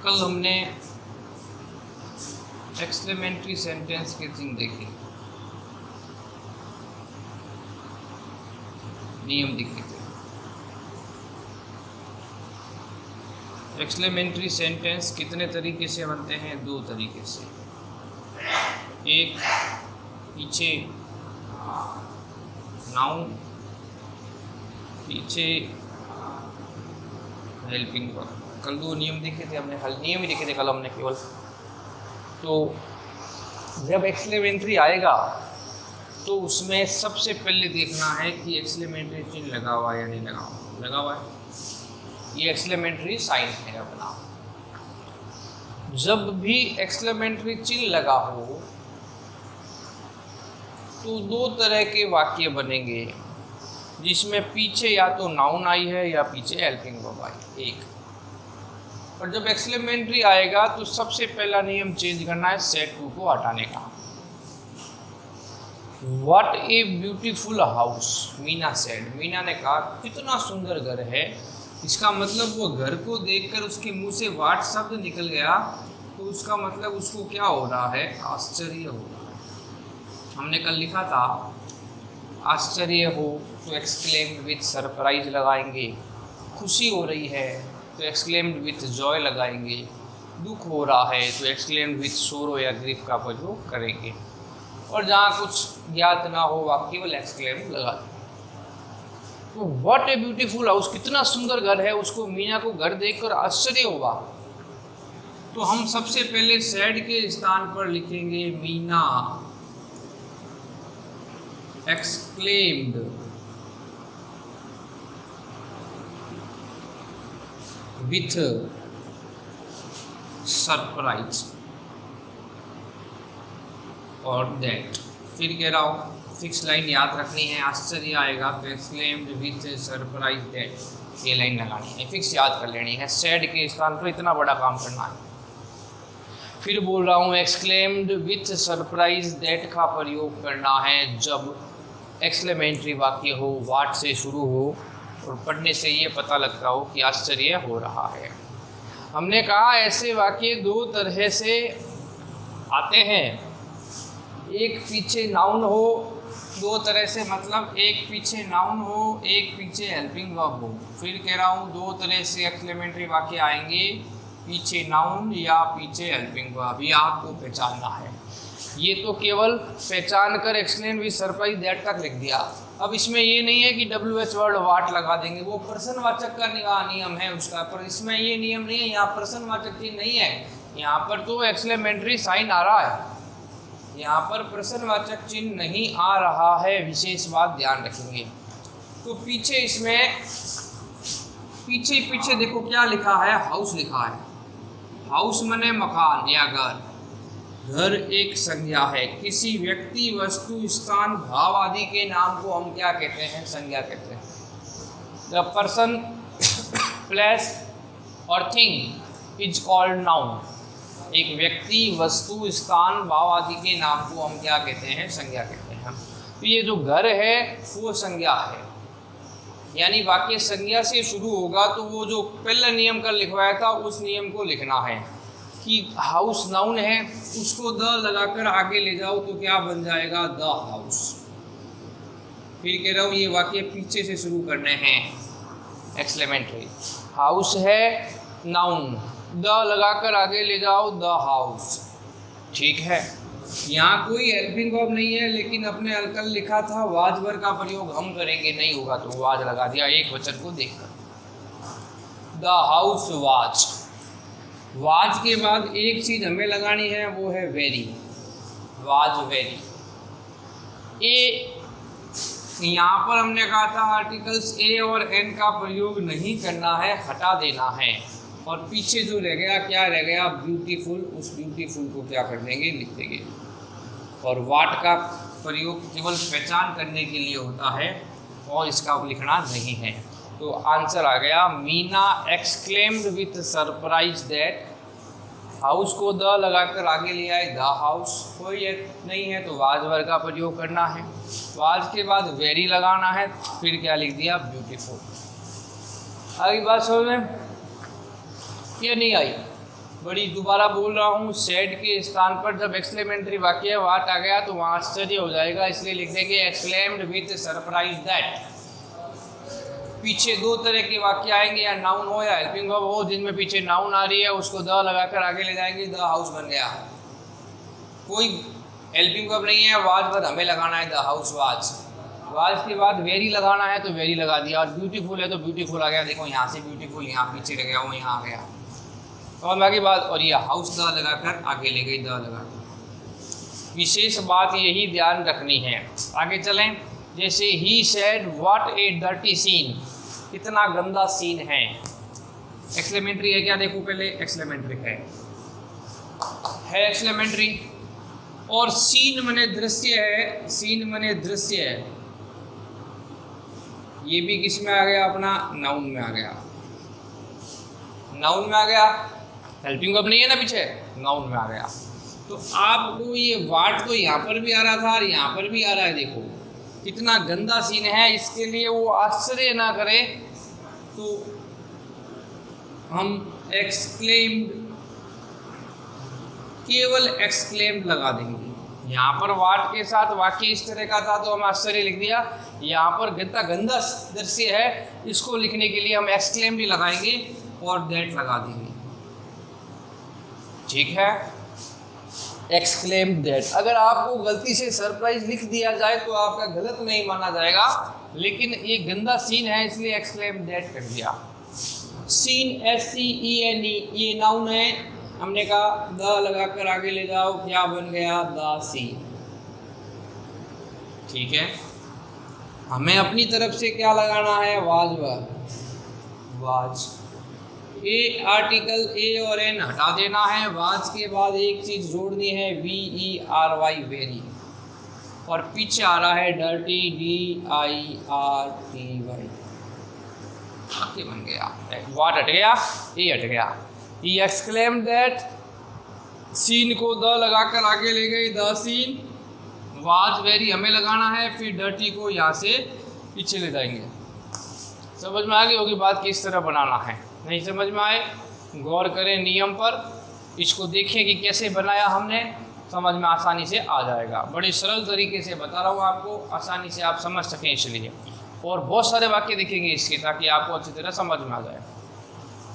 कल हमने exclamatory sentence के चिन्ह देखे, नियम दिखे थे। एक्सक्लेमेटरी सेंटेंस कितने तरीके से बनते हैं? दो तरीके से। एक, पीछे नाउन, पीछे हेल्पिंग वर्ब। कल दो नियम देखे थे हमने, हल नियम ही देखे थे कल हमने केवल। तो जब एक्सक्लेमेटरी आएगा तो उसमें सबसे पहले देखना है कि एक्सक्लेमेटरी चिन्ह लगा हुआ है या नहीं लगा हुआ। लगा हुआ है, ये एक्सक्लेमेटरी साइन है अपना। जब भी एक्सक्लेमेटरी चिन्ह लगा हो तो दो तरह के वाक्य बनेंगे, जिसमें पीछे या तो नाउन आई है या पीछे हेल्पिंग वर्ब आई। एक, और जब एक्सक्लेमेटरी आएगा तो सबसे पहला नियम चेंज करना है, सेड टू को हटाने का। What a beautiful house, Meena said. Meena ने कहा कितना सुंदर घर है। इसका मतलब वो घर को देखकर उसके मुंह से व्हाट शब्द निकल गया, तो उसका मतलब उसको क्या हो रहा है? आश्चर्य हो रहा है। हमने कल लिखा था आश्चर्य हो तो एक्सक्लेम्ड विथ सरप्राइज लगाएंगे, खुशी हो रही है तो एक्सक्लेम्ड विथ जॉय लगाएंगे, दुख हो रहा है तो एक्सक्लेम्ड विथ सोरो या ग्रीफ का प्रयोग करेंगे, और जहाँ कुछ ज्ञात ना हो वहाँ केवल एक्सक्लेम्ड लगा देंगे। तो व्हाट ए ब्यूटीफुल हाउस, कितना सुंदर घर है, उसको मीना को घर देखकर आश्चर्य होगा। तो हम सबसे पहले सैड के स्थान पर लिखेंगे मीना exclaimed with surprise और that। फिर कह रहा हूँ फिक्स लाइन याद रखनी है, आश्चर्य आएगा तो exclaimed with surprise that, ये लाइन लगानी है, फिक्स याद कर लेनी है। सैड के स्थान पर इतना बड़ा काम करना है। फिर बोल रहा हूँ एक्सक्लेम्ड विथ सरप्राइज दैट का प्रयोग करना है जब एक्सक्लेमेटरी वाक्य हो, वाट से शुरू हो और पढ़ने से ये पता लगता हो कि आश्चर्य हो रहा है। हमने कहा ऐसे वाक्य दो तरह से आते हैं, एक पीछे नाउन हो, दो तरह से मतलब एक पीछे नाउन हो, एक पीछे हेल्पिंग वर्ब हो। फिर कह रहा हूँ दो तरह से एक्सक्लेमेटरी वाक्य आएंगे, पीछे नाउन या पीछे हेल्पिंग वर्ब। ये आपको पहचानना है। ये तो केवल पहचान कर एक्सक्लेम विद सरप्राइज दैट तक लिख दिया। अब इसमें ये नहीं है कि WH वर्ड वाट लगा देंगे, वो प्रश्नवाचक का नियम है उसका, पर इसमें ये नियम नहीं है। यहाँ प्रश्नवाचक चिन्ह नहीं है, यहाँ पर तो एक्सक्लेमेटरी साइन आ रहा है, यहाँ पर प्रश्नवाचक चिन्ह नहीं आ रहा है। विशेष बात ध्यान रखेंगे। तो पीछे इसमें पीछे देखो क्या लिखा है, हाउस लिखा है। हाउस माने मकान या घर। घर एक संज्ञा है, किसी व्यक्ति, वस्तु, स्थान, भाव आदि के नाम को हम क्या कहते हैं? संज्ञा कहते हैं। द पर्सन, प्लेस और थिंग इज कॉल्ड नाउन। एक व्यक्ति, वस्तु, स्थान, भाव आदि के नाम को हम क्या कहते हैं? संज्ञा कहते हैं। तो ये जो घर है वो संज्ञा है, यानी वाक्य संज्ञा से शुरू होगा तो वो जो पहला नियम का लिखवाया था उस नियम को लिखना है कि हाउस नाउन है, उसको द लगाकर आगे ले जाओ तो क्या बन जाएगा? The house. फिर कह रहा हूँ ये वाक्य पीछे से शुरू करने हैं एक्सक्लेमेटरी। हाउस है नाउन, द लगाकर आगे ले जाओ द हाउस। ठीक है, यहाँ कोई हेल्पिंग वर्ब नहीं है, लेकिन अपने कल लिखा था वाज वर्ब का प्रयोग हम करेंगे, नहीं होगा तो वाज लगा दिया एक वचन को देखकर। The house was. वाज के बाद एक चीज हमें लगानी है, वो है वेरी। Was very. ए, यहाँ पर हमने कहा था आर्टिकल्स ए और एन का प्रयोग नहीं करना है, हटा देना है। और पीछे जो रह गया, क्या रह गया? ब्यूटीफुल। उस ब्यूटीफुल को क्या कर देंगे? लिख देंगे। और वाट का प्रयोग केवल पहचान करने के लिए होता है और इसका लिखना नहीं है। तो आंसर आ गया Meena exclaimed with surprise that. House को द लगाकर आगे ले आए द हाउस। कोई नहीं है तो वाज वर्ब का प्रयोग करना है। वाज के बाद वेरी लगाना है, फिर क्या लिख दिया? ब्यूटीफुल। आगे बात समझ में? ये नहीं आई। बड़ी दोबारा बोल रहा हूँ, सेड के स्थान पर जब एक्सक्लेमेटरी वाक्य वाट आ गया तो वहाँ आश्चर्य हो जाएगा, इसलिए लिख देंगे एक्सक्लेम्ड विद सरप्राइज दैट। पीछे दो तरह के वाक्य आएंगे, या नाउन हो या हेल्पिंग वर्ब हो, जिनमें पीछे नाउन आ रही है उसको द लगाकर आगे ले जाएंगे, द हाउस बन गया। कोई हेल्पिंग वर्ब नहीं है, वाज वर्ब हमें लगाना है, द हाउस वाज। वाज के बाद वेरी लगाना है तो वेरी लगा दिया, और ब्यूटीफुल है तो ब्यूटीफुल आ गया। देखो यहाँ से ब्यूटीफुल यहाँ पीछे रह गया, वो यहाँ आ गया और बाकी बात। और ये हाउस द लगाकर आगे ले गई, द लगाकर। विशेष बात यही ध्यान रखनी है। आगे चलें। जैसे ही said what a dirty scene, कितना गंदा सीन है। एक्सक्लेमेटरी है क्या, देखो पहले एक्सक्लेमेटरी है एक्सक्लेमेटरी। और सीन मने दृश्य है, सीन मने दृश्य है। ये भी किस में आ गया, अपना नाउन में आ गया, नाउन में आ गया। हेल्पिंग वर्ब नहीं है ना पीछे, नाउन में आ गया। तो आपको ये वाट तो यहाँ पर भी आ रहा था और यहाँ पर भी आ रहा है। देखो कितना गंदा सीन है, इसके लिए वो आश्चर्य ना करे तो हम एक्सक्लेम्ड, केवल एक्सक्लेम्ड लगा देंगे। यहाँ पर वाट के साथ वाक्य इस तरह का था तो हम आश्चर्य लिख दिया। यहाँ पर गंदा गंदा दृश्य है, इसको लिखने के लिए हम एक्सक्लेम्ड ही लगाएंगे और दैट लगा देंगे। ठीक है, एक्सक्लेम्ड दैट। अगर आपको गलती से सरप्राइज लिख दिया जाए तो आपका गलत नहीं माना जाएगा, लेकिन ये गंदा सीन है इसलिए एक्सक्लेम्ड दैट कर दिया। सीन SCENE, ये नाउन है, हमने कहा द लगाकर आगे ले जाओ, क्या बन गया, द सी। ठीक है, हमें अपनी तरफ से क्या लगाना है, was verb, was. A article a और एन हटा देना है, वाज के बाद एक चीज जोड़नी है, VERY, वेरी। और पीछे आ रहा है डर्टी, DIRTY। वाक्य बन गया, वाट हट गया, ए हट गया। He exclaimed that, सीन को द लगाकर आगे ले गई, द सीन। वाज वेरी हमें लगाना है, फिर डर्टी को यहाँ से पीछे ले जाएंगे। समझ में आ गई होगी बात किस तरह बनाना है। नहीं समझ में आए, गौर करें नियम पर, इसको देखें कि कैसे बनाया हमने, समझ में आसानी से आ जाएगा। बड़े सरल तरीके से बता रहा हूँ आपको, आसानी से आप समझ सकें इसलिए। और बहुत सारे वाक्य देखेंगे इसके, ताकि आपको अच्छी तरह समझ में आ जाए।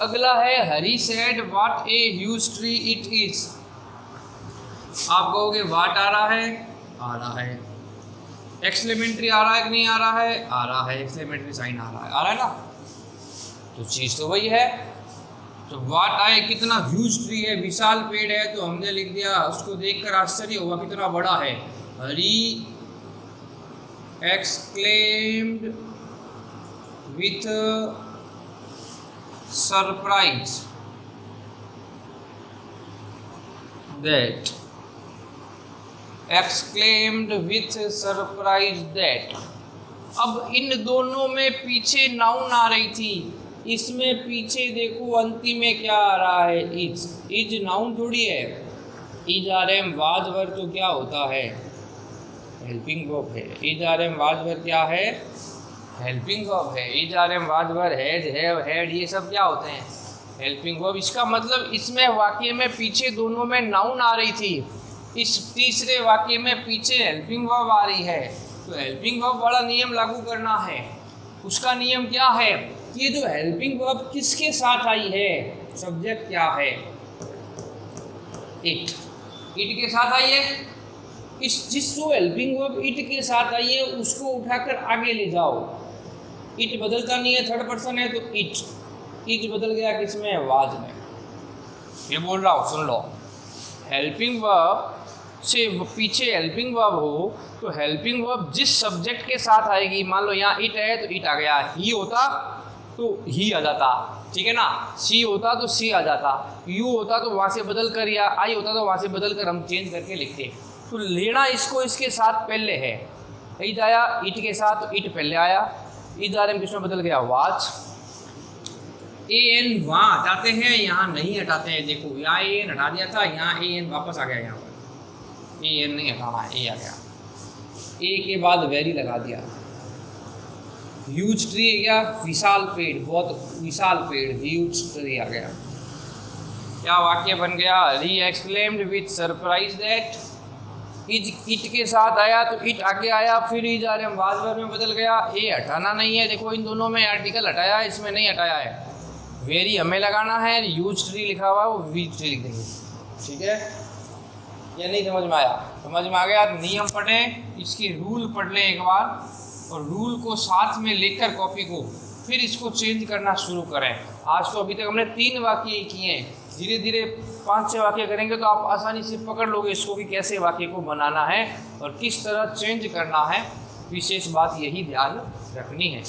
अगला है Hari said what a huge tree it is. आप कहोगे व्हाट आ रहा है, आ रहा है। एक्सक्लेमेटरी आ रहा है कि नहीं आ रहा है, आ रहा है। एक्सक्लेमेटरी साइन आ रहा है ना, तो चीज़ तो वही है। तो व्हाट आए, कितना ह्यूज ट्री है, विशाल पेड़ है, तो हमने लिख दिया, उसको देखकर आश्चर्य हुआ कितना बड़ा है। हरी exclaimed with surprise that, exclaimed with surprise that। अब इन दोनों में पीछे नाउन आ रही थी, इसमें पीछे देखो अंतिम में क्या आ रहा है, इज। इज नाउन थोड़ी है, इज RM वाज वर्ब तो क्या होता है, हेल्पिंग वर्ब है। इज RM वाज वर्ब क्या है, हेल्पिंग वर्ब है। Is RM was verb has, have, had, ये सब क्या होते हैं, हेल्पिंग वर्ब। इसका मतलब इसमें वाक्य में पीछे दोनों में नाउन आ रही थी, इस तीसरे वाक्य में पीछे हेल्पिंग वर्ब आ रही है। तो हेल्पिंग वर्ब वाला नियम लागू करना है। उसका नियम क्या है, ये जो हेल्पिंग वर्ब किसके साथ आई है, सब्जेक्ट क्या है, इट। इट के साथ आई है। इस जिसको हेल्पिंग वर्ब इट के साथ आई है उसको उठाकर आगे ले जाओ। इट बदलता नहीं है, थर्ड पर्सन है तो इट। इट बदल गया किसमें, वाज में। ये बोल रहा हूँ, सुन लो। हेल्पिंग वर्ब से पीछे हेल्पिंग वर्ब हो तो हेल्पिंग वर्ब जिस सब्जेक्ट के साथ आएगी, मान लो यहाँ इट है तो इट आ गया, ही होता तो ही आ जाता, ठीक है ना, सी होता तो सी आ जाता, यू होता तो वहाँ से बदल कर, या आई होता तो वहाँ से बदल कर हम चेंज करके लिखते। तो लेना इसको इसके साथ पहले है, इट आया इट के साथ तो इट पहले आया। इज RM किसमें बदल गया, वाज। AN वहाँ हटाते हैं, यहाँ नहीं हटाते हैं। देखो यहाँ AN हटा दिया था, यहाँ AN वापस आ गया, यहाँ पर AN नहीं हटाना है, ए आ गया। ए के बाद वेरी लगा दिया। ह्यूज ट्री है क्या, विशाल पेड़, बहुत विशाल पेड़, ह्यूज ट्री आ गया। क्या वाक्य बन गया? He exclaimed with surprise that it के साथ आया तो इट आगे आया, फिर इज बाद वर्ब में बदल गया। ए हटाना नहीं है, देखो इन दोनों में आर्टिकल हटाया है, इसमें नहीं हटाया है। वेरी हमें लगाना है, यूज ट्री लिखा हुआ है वो वीज ट्री लिख देंगे। ठीक है, ये नहीं समझ में आया? समझ में आ गया? नियम पढ़ें, इसके रूल पढ़ लें एक बार, और रूल को साथ में लेकर कॉपी को फिर इसको चेंज करना शुरू करें। आज तो अभी तक हमने 3 वाक्य किए हैं, धीरे धीरे 5-6 वाक्य करेंगे तो आप आसानी से पकड़ लोगे इसको कि कैसे वाक्य को बनाना है और किस तरह चेंज करना है। विशेष बात यही ध्यान रखनी है।